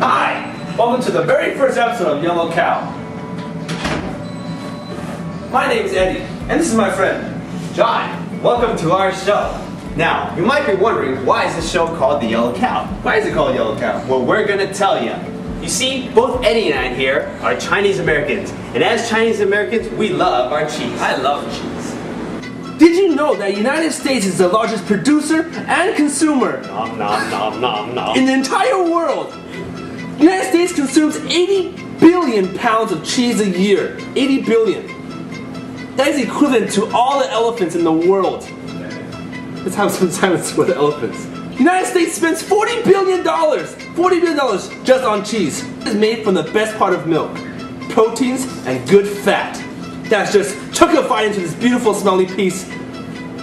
Hi! Welcome to the very first episode of Yellow Cow. My name is Eddie, and this is my friend, John. Welcome to our show. Now, you might be wondering, why is this show called The Yellow Cow? Why is it called Yellow Cow? Well, we're gonna tell you. You see, both Eddie and I here are Chinese Americans, and as Chinese Americans, we love our cheese. I love cheese. Did you know that the United States is the largest producer and consumer Nom nom nom nom nom. in the entire world? The United States consumes 80 billion pounds of cheese a year. 80 billion. That is equivalent to all the elephants in the world. Let's have some silence for the elephants. The United States spends $40 billion just on cheese. It is made from the best part of milk, proteins and good fat. That's just chunkified into this beautiful smelly piece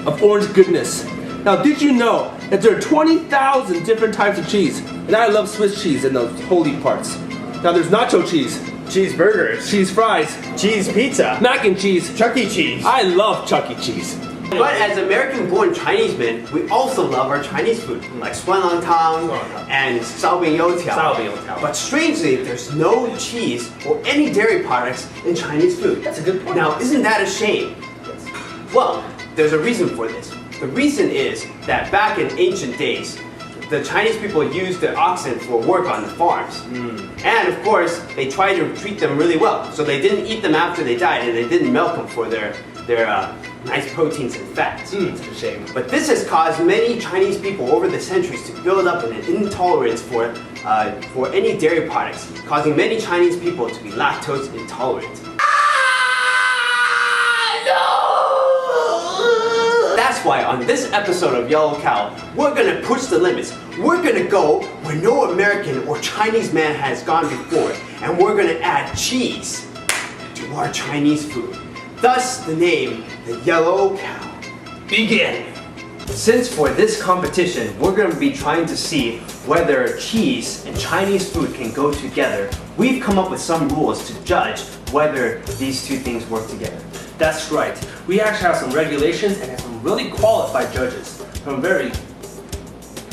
of orange goodness. Now, did you know that there are 20,000 different types of cheese? And I love Swiss cheese and those holy parts. Now there's nacho cheese, Cheeseburgers, cheese fries, cheese pizza, mac and cheese, Chuck E. Cheese. I love Chuck E. Cheese. But as American-born Chinese men, we also love our Chinese food, like Suanlangtang and Shaobing-Youtiao. But strangely, there's no cheese or any dairy products in Chinese food. That's a good point. Now, isn't that a shame? Well, there's a reason for this. The reason is that back in ancient days, the Chinese people used the oxen for work on the farms. And of course, they tried to treat them really well. So they didn't eat them after they died, and they didn't milk them for their nice proteins and fats. It's a shame. But this has caused many Chinese people over the centuries to build up an intolerance for any dairy products, causing many Chinese people to be lactose intolerant. That's why on this episode of Yellow Cow, we're gonna push the limits. We're gonna go where no American or Chinese man has gone before, and we're gonna add cheese to our Chinese food. Thus the name, the Yellow Cow. Begin. Since for this competition, we're going to be trying to see whether cheese and Chinese food can go together, we've come up with some rules to judge whether these two things work together. That's right. We actually have some regulations and have some really qualified judges from very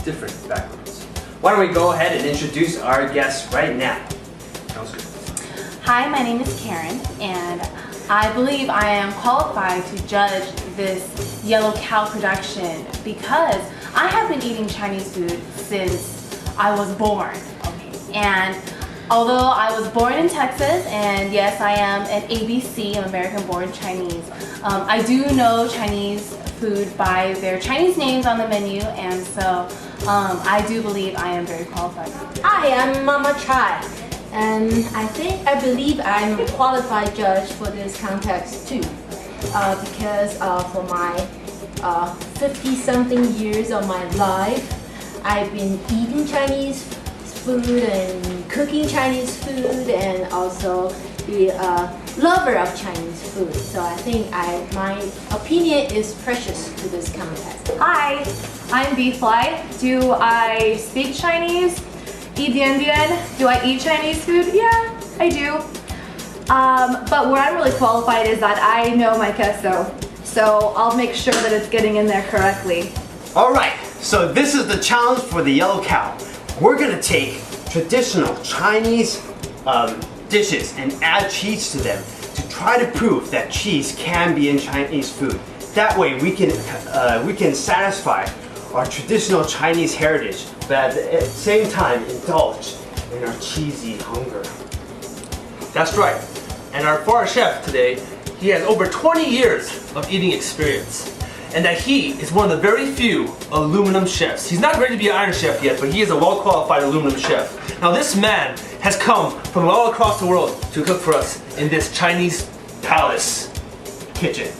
different backgrounds. Why don't we go ahead and introduce our guests right now? Sounds good. Hi, my name is Karen, and I believe I am qualified to judge this Yellow Cow production because I have been eating Chinese food since I was born. And although I was born in Texas, and yes, I am an ABC, I'm American-born Chinese, I do know Chinese food by their Chinese names on the menu, and so I do believe I am very qualified. Hi, I'm Mama Chai, and I believe I'm a qualified judge for this contest too, because for my 50-something years of my life, I've been eating Chinese food and cooking Chinese food, and also be a lover of Chinese food. So I think my opinion is precious to this contest. Hi, I'm B-Fly. Do I speak Chinese? Dian, do I eat Chinese food? Yeah, I do. But where I'm really qualified is that I know my queso, so I'll make sure that it's getting in there correctly. Alright, so this is the challenge for the Yellow Cow. We're gonna take traditional Chinese dishes and add cheese to them to try to prove that cheese can be in Chinese food. That way we can satisfy our traditional Chinese heritage, but at the same time indulge in our cheesy hunger. That's right. And for our chef today, he has over 20 years of eating experience. And that he is one of the very few aluminum chefs. He's not ready to be an iron chef yet, but he is a well-qualified aluminum chef. Now this man has come from all across the world to cook for us in this Chinese palace kitchen.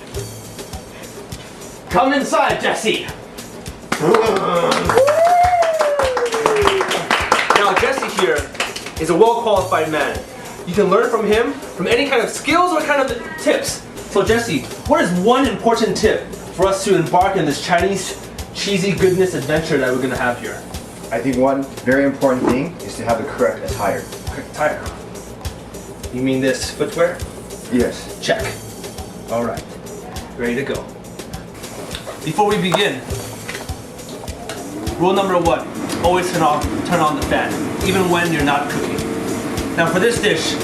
Come inside, Jesse. Now Jesse here is a well-qualified man. You can learn from him from any kind of skills or kind of tips. So Jesse, what is one important tip for us to embark in this Chinese cheesy goodness adventure that we're going to have here? I think one very important thing is to have the correct attire. Correct attire. You mean this footwear? Yes. Check. All right. Ready to go. Before we begin, rule number 1, always turn on the fan. even when you're not cooking. Now for this dish,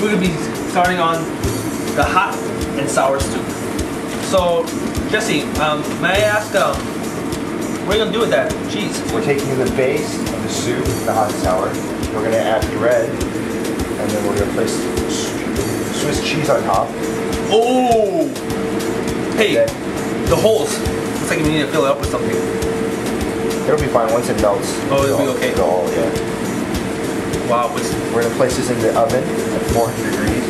we're gonna be starting on the hot and sour soup. So, Jesse, may I ask, what are you gonna do with that cheese? We're taking the base of the soup, the hot and sour. We're gonna add bread, and then we're gonna place Swiss cheese on top. Oh! Hey, Okay. the holes. Looks like you need to fill it up with something. It'll be fine once it melts. Oh, it'll be okay. It'll all, yeah. Wow, We're gonna place this in the oven at 400 degrees,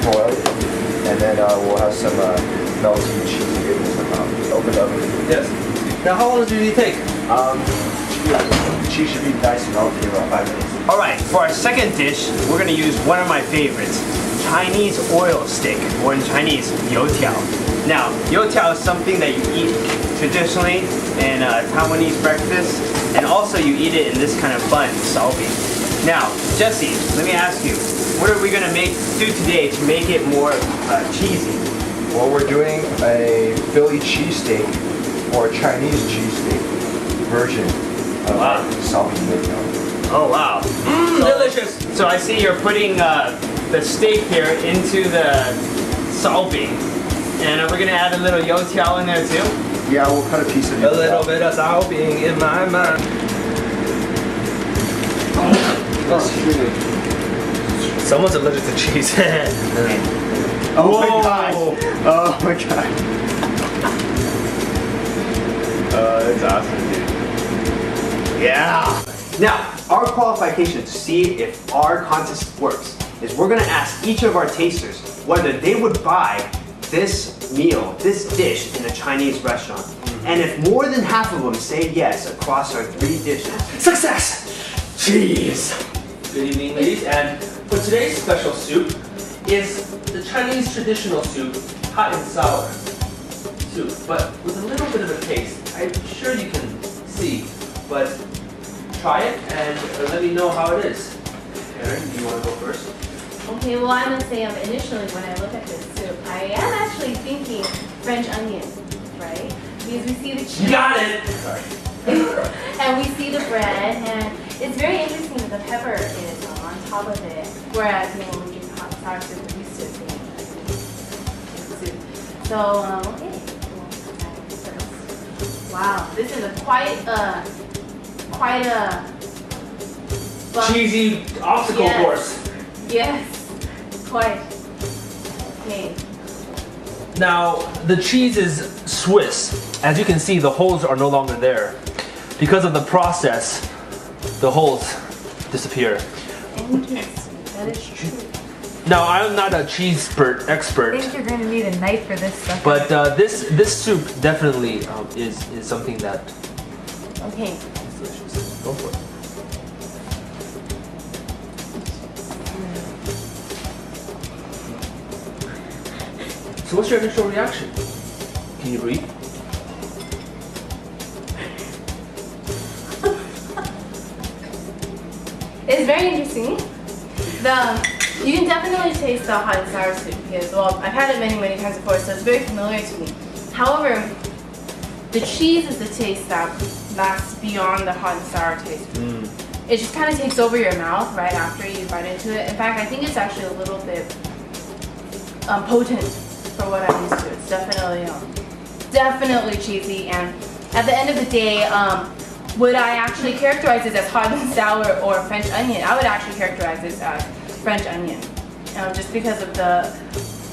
boil, and then we'll have some melty cheesy goodness on top. Open the oven. yes. Now how long does it usually take? The cheese should be nice and melty in about 5 minutes. Alright, for our second dish, we're gonna use one of my favorites, Chinese oil stick, or in Chinese, youtiao. Now, youtiao is something that you eat traditionally in Taiwanese breakfast, and also you eat it in this kind of bun, salvi. Now, Jesse, let me ask you, what are we gonna do today to make it more cheesy? Well, we're doing a Philly cheesesteak, or a Chinese cheesesteak version of Wow. salvi youtiao. Oh wow. Delicious. So I see you're putting the steak here into the salvi. And we're gonna add a little youtiao in there too. Yeah, we'll cut a piece of A little youtiao. bit of salving in my mind. Someone's allergic to cheese. Oh Whoa. my god! Oh my god! That's awesome, dude. Yeah. Now, our qualification to see if our contest works is we're gonna ask each of our tasters whether they would buy this meal, this dish in a Chinese restaurant. And if more than half of them say yes across our 3 dishes, Success! cheese. Good evening, ladies, and for today's special soup is the Chinese traditional soup, hot and sour soup, but with a little bit of a taste. I'm sure you can see, but try it and let me know how it is. Karen, do you want to go first? Okay, well I must say initially when I look at this soup, I am actually thinking French onion, right? Because we see the cheese. You got it! Sorry. And we see the bread, and it's very interesting that the pepper is on top of it. Whereas, when we drink hot and sour soup, we're used to seeing soup. So, okay. Wow, this is quite a bump. Cheesy obstacle Yes. course. Yes, quite. Okay. Now, the cheese is Swiss. As you can see, the holes are no longer there. Because of the process, the holes disappear. Interesting. That is true. Now, I'm not a cheese expert, I think you're going to need a knife for this stuff. but this soup definitely is something that Okay. is delicious. Go for it. So what's your initial reaction? Can you breathe? It's very interesting. You can definitely taste the hot and sour soup because, well, I've had it many times before, so it's very familiar to me. However, the cheese is the taste that lasts beyond the hot and sour taste. It just kind of takes over your mouth right after you bite into it. In fact, I think it's actually a little bit potent for what I'm used to. It's definitely cheesy, and at the end of the day, would I actually characterize this as hot and sour or French onion? I would actually characterize this as French onion, just because of the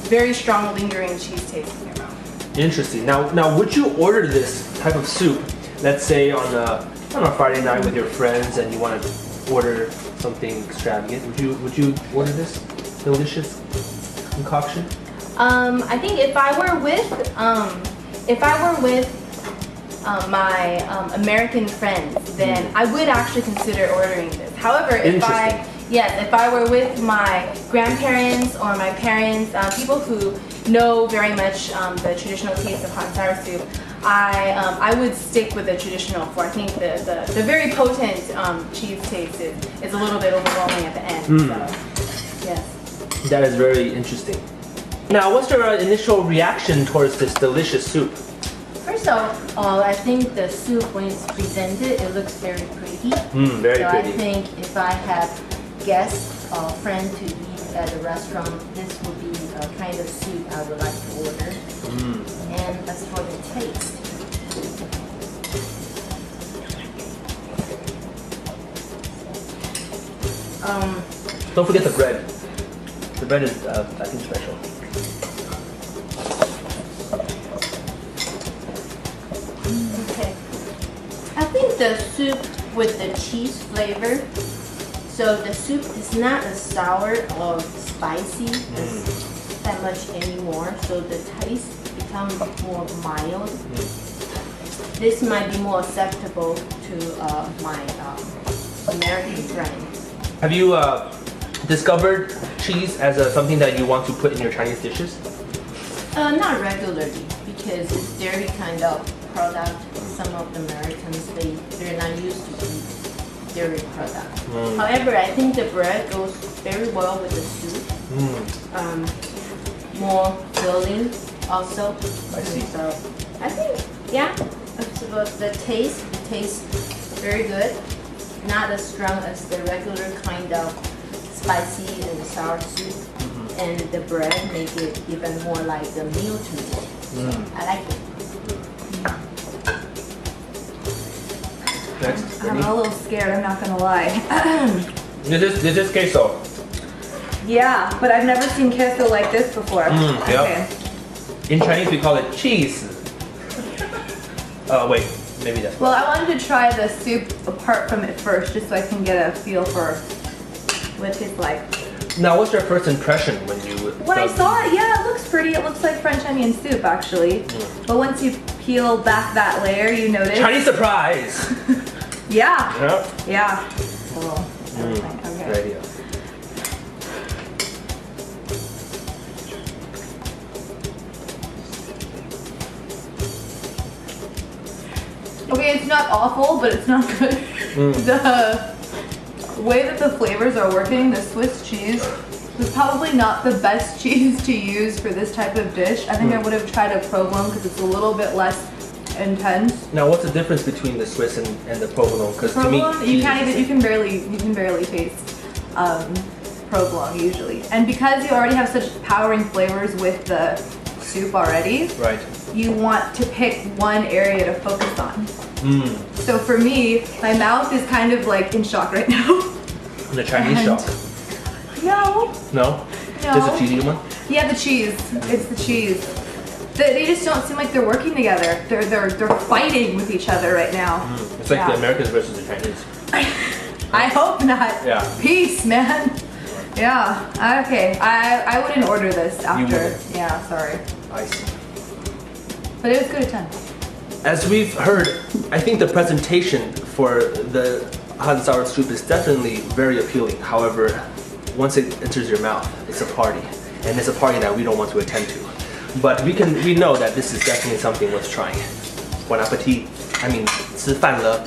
very strong lingering cheese taste in your mouth. Interesting. Now, would you order this type of soup? Let's say on a Friday night with your friends, and you want to order something extravagant. Would you order this delicious concoction? I think if I were with my American friends, then I would actually consider ordering this. However, if I were with my grandparents or my parents, people who know very much the traditional taste of hot and sour soup, I would stick with the traditional. For I think the very potent cheese taste is a little bit overwhelming at the end. So, yes. That is very interesting. Now, what's your initial reaction towards this delicious soup? First of all, I think the soup, when it's presented, it looks very pretty. Very so pretty. I think if I have guests or friends to eat at a restaurant, this would be a kind of soup I would like to order. And as for the taste, Don't forget the bread. The bread is, I think, special. okay. I think the soup with the cheese flavor, so the soup is not as sour or spicy as that much anymore, so the taste becomes more mild. This might be more acceptable to my American friend. Have you discovered cheese as something that you want to put in your Chinese dishes? Not regularly, because it's dairy kind of product. Some of the Americans, they're not used to eat dairy product. However, I think the bread goes very well with the soup. More filling also. I see. So I think, yeah, it's about the taste. It tastes very good. Not as strong as the regular kind of spicy and sour soup. And the bread make it even more like the meal to me. I like it. Next, I'm a little scared, I'm not gonna lie. This is queso. Yeah, but I've never seen queso like this before. Yeah. In Chinese, we call it cheese. Wait, maybe that's. Well, I wanted to try the soup apart from it first, just so I can get a feel for what it tastes like. Now, what's your first impression when you? When I saw it, yeah, it looks pretty. It looks like French onion soup, actually. But once you peel back that layer, you notice. Chinese surprise. Yeah. Yeah. Yeah. Cool. Everything. Good Okay. idea. Okay, it's not awful, but it's not good. The way that the flavors are working, the Swiss cheese is probably not the best cheese to use for this type of dish. I think I would have tried a provolone because it's a little bit less intense. Now, what's the difference between the Swiss and the provolone? Because to me, Provolone, you can't even, you can barely taste provolone usually. And because you already have such powering flavors with the soup already, right. you want to pick one area to focus on. So for me, my mouth is kind of like in shock right now. The Chinese And- shop. No. No. No. Just a cheesy one. Yeah, the cheese. It's the cheese. They just don't seem like they're working together. They're fighting with each other right now. It's like Yeah. the Americans versus the Chinese. I hope not. Yeah. Peace, man. Yeah. Okay. I wouldn't order this after. wouldn't? Yeah. Sorry. I see. But it was good attempt. As we've heard, I think the presentation for the hot and sour soup is definitely very appealing. However, once it enters your mouth, it's a party, and it's a party that we don't want to attend to. But we know that this is definitely something worth trying. Bon appetit. I mean, 吃饭了.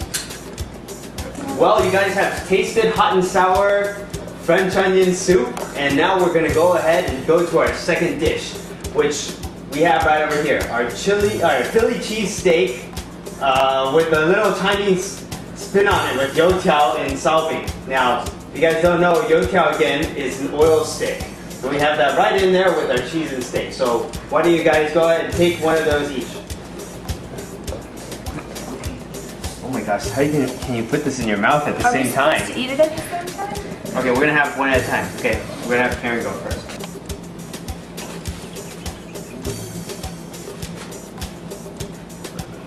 Well, you guys have tasted hot and sour French onion soup, and now we're gonna go ahead and go to our second dish, which we have right over here. Our Philly cheese steak with a little Chinese spin on it with youtiao and salping. Now, if you guys don't know, youtiao again is an oil stick. And we have that right in there with our cheese and steak. So why don't you guys go ahead and take one of those each. Oh my gosh, how can you put this in your mouth at the Are we same time? supposed to eat it at the same time? Okay, we're gonna have one at a time. Okay, we're gonna have Karen go first.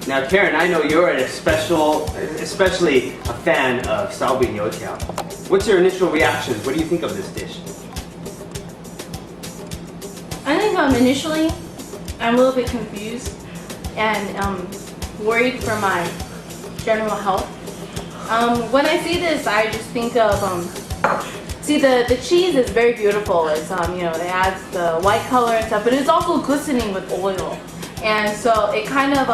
Now, Karen, I know you're especially a fan of Salbin Youtiao. What's your initial reactions? What do you think of this dish? I think initially I'm a little bit confused and worried for my general health. When I see this, I just think of see the cheese is very beautiful. It's you know, it adds the white color and stuff, but it's also glistening with oil, and so it kind of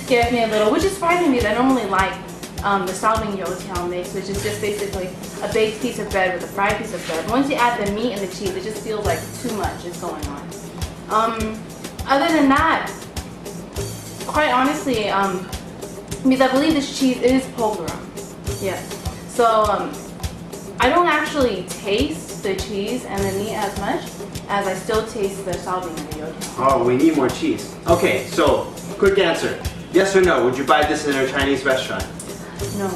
scared me a little, which is fine to me. I normally like the Salbin Youtiao mix, which is just basically a baked piece of bread with a fried piece of bread. Once you add the meat and the cheese, it just feels like too much is going on. Other than that, quite honestly, because I believe this cheese is provolone. Yeah. So I don't actually taste the cheese and the meat as much as I still taste the salving and the youtiao. Oh, we need more cheese. Okay, so quick answer. Yes or no? Would you buy this in a Chinese restaurant? No.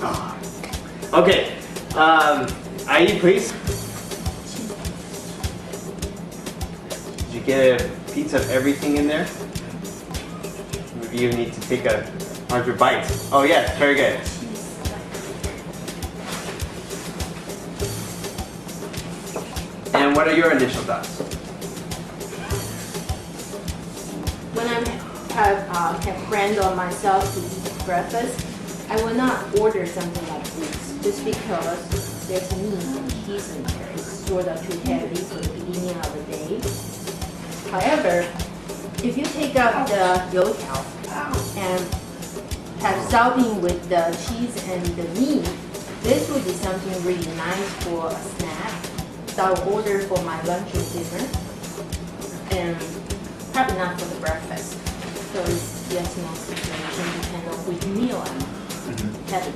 Oh. Okay. Ai, please. Did you get a pizza of everything in there? Maybe you need to take a larger bite. Oh yeah, very good. And what are your initial thoughts? When I have friends or myself to eat breakfast, I will not order something like this just because there's meat and cheese in there. It's sort of too heavy for the beginning of the day. However, if you take out the youtiao and have salting with the cheese and the meat, this would be something really nice for a snack. So I'll order for my lunch and dinner, and probably not for the breakfast. So it's yes no situation, depending on which meal I'm having.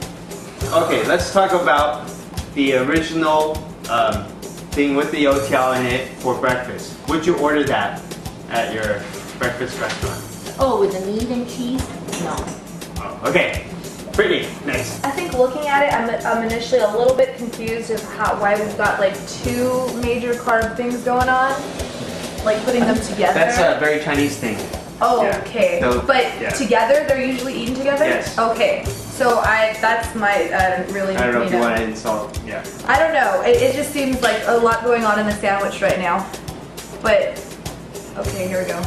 Okay, let's talk about the original thing with the youtiao in it for breakfast. Would you order that at your breakfast restaurant? Oh, with the meat and cheese? No. Oh, okay, Brittany, next. I think looking at it, I'm initially a little bit confused of why we've got like two major carb things going on, like putting them together. That's a very Chinese thing. Oh, Yeah. okay. So, But yeah. together, they're usually eaten together? Yes. Okay. So that's my, really, I don't know if you know. want to insult, yeah. I don't know. It just seems like a lot going on in the sandwich right now. But, okay, here we go.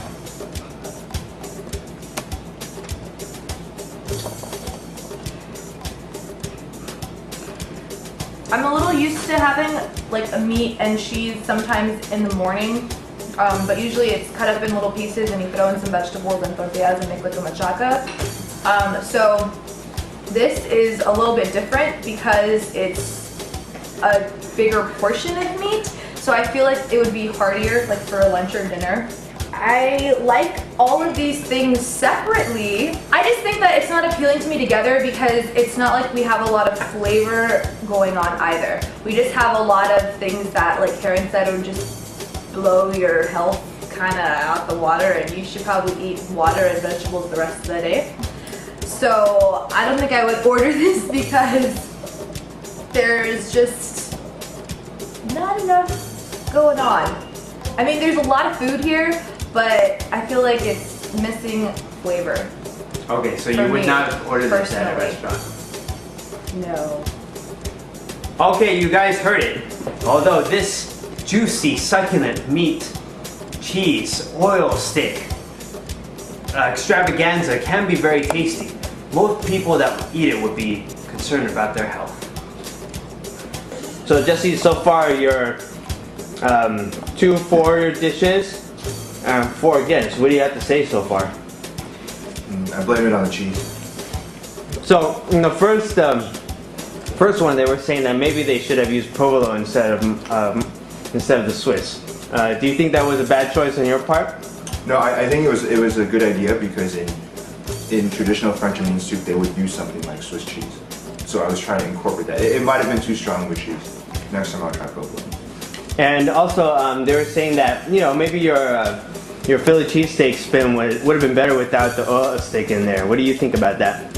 I'm a little used to having like a meat and cheese sometimes in the morning, but usually it's cut up in little pieces and you throw in some vegetables and tortillas and make like a machaca. So this is a little bit different because it's a bigger portion of meat, so I feel like it would be heartier like for a lunch or dinner. I like all of these things separately. I just think that it's not appealing to me together because it's not like we have a lot of flavor going on either. We just have a lot of things that, like Karen said, would just blow your health kind of out the water, and you should probably eat water and vegetables the rest of the day. So I don't think I would order this because there's just not enough going on. I mean, there's a lot of food here, but I feel like it's missing flavor. Okay, so For you would me, not order this at a personally. restaurant? No. Okay, you guys heard it. Although this juicy, succulent meat, cheese, oil stick extravaganza can be very tasty, most people that eat it would be concerned about their health. So Jesse, so far your 2 for your dishes, 4 against. What do you have to say so far? I blame it on the cheese. So in the first one, they were saying that maybe they should have used provolone instead of the Swiss. Do you think that was a bad choice on your part? No, I think it was a good idea because in traditional French onion soup they would use something like Swiss cheese. So I was trying to incorporate that. It might have been too strong with cheese. Next time I'll try provolone. And also, they were saying that maybe your Philly cheesesteak spin would have been better without the oil stick in there. What do you think about that?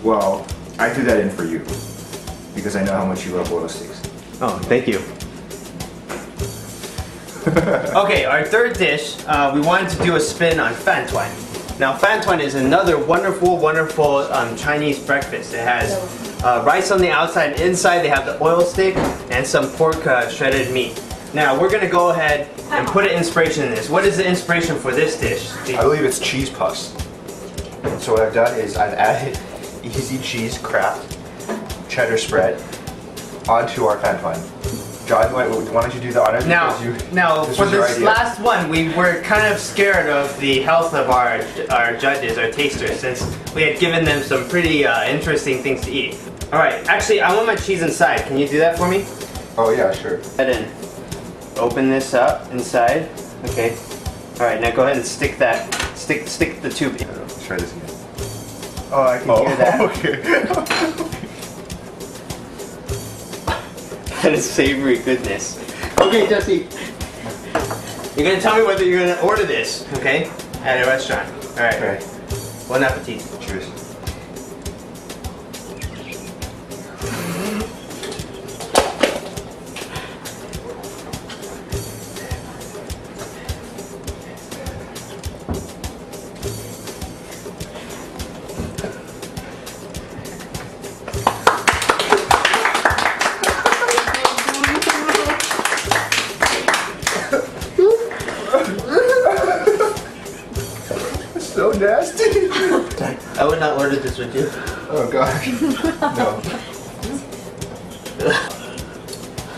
Well, I threw that in for you because I know how much you love oil sticks. Oh, thank you. Okay, our third dish, we wanted to do a spin on fan tuan. Now, fan tuan is another wonderful, wonderful Chinese breakfast. It has rice on the outside, and inside they have the oil stick and some pork shredded meat. Now, we're gonna go ahead and put an inspiration in this. What is the inspiration for this dish? I believe it's cheese puffs. So what I've done is I've added easy cheese Kraft cheddar spread onto our fan tuan. John, why don't you do the honors? Now, this for was your this idea. last one, we were kind of scared of the health of our judges, our tasters, since we had given them some pretty interesting things to eat. All right, actually, I want my cheese inside. Can you do that for me? Oh yeah, sure. Go ahead and open this up inside. Okay. All right, now go ahead and stick that Stick the tube in. Let's try this again. Oh, I can hear that. Okay. That is savory goodness. Okay, Jesse. You're gonna tell me whether you're gonna order this, okay? At a restaurant. Alright. Okay. Bon appetit. Cheers. So nasty. I would not order this with you. Oh gosh. No.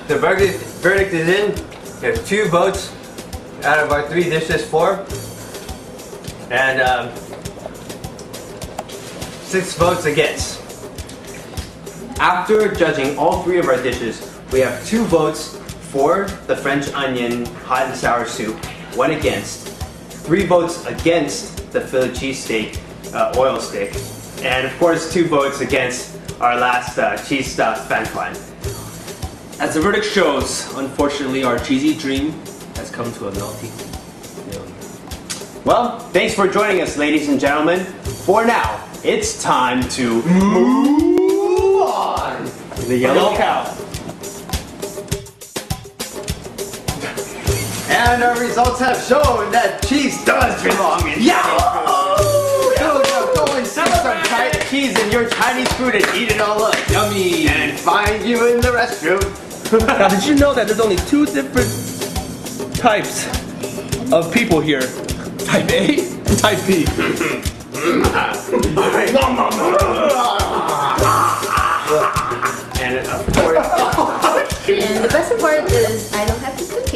The verdict is in. We have 2 votes out of our 3 dishes, 4. And 6 votes against. After judging all 3 of our dishes, we have 2 votes for the French onion hot and sour soup, 1 against, 3 votes against the Philly cheesesteak oil stick, and of course 2 votes against our last cheese stuffed fan flan. As the verdict shows, unfortunately, our cheesy dream has come to a melting failure. Well, thanks for joining us, ladies and gentlemen. For now, it's time to move on. The Yellow Cow. And our results have shown that cheese does belong in Chinese food. Go and stick some cheese in your Chinese food and eat it all up. Yummy! And find you in the restroom. Now, did you know that there's only 2 different types of people here? Type A and Type B. And of course, And the best part is I don't have to cook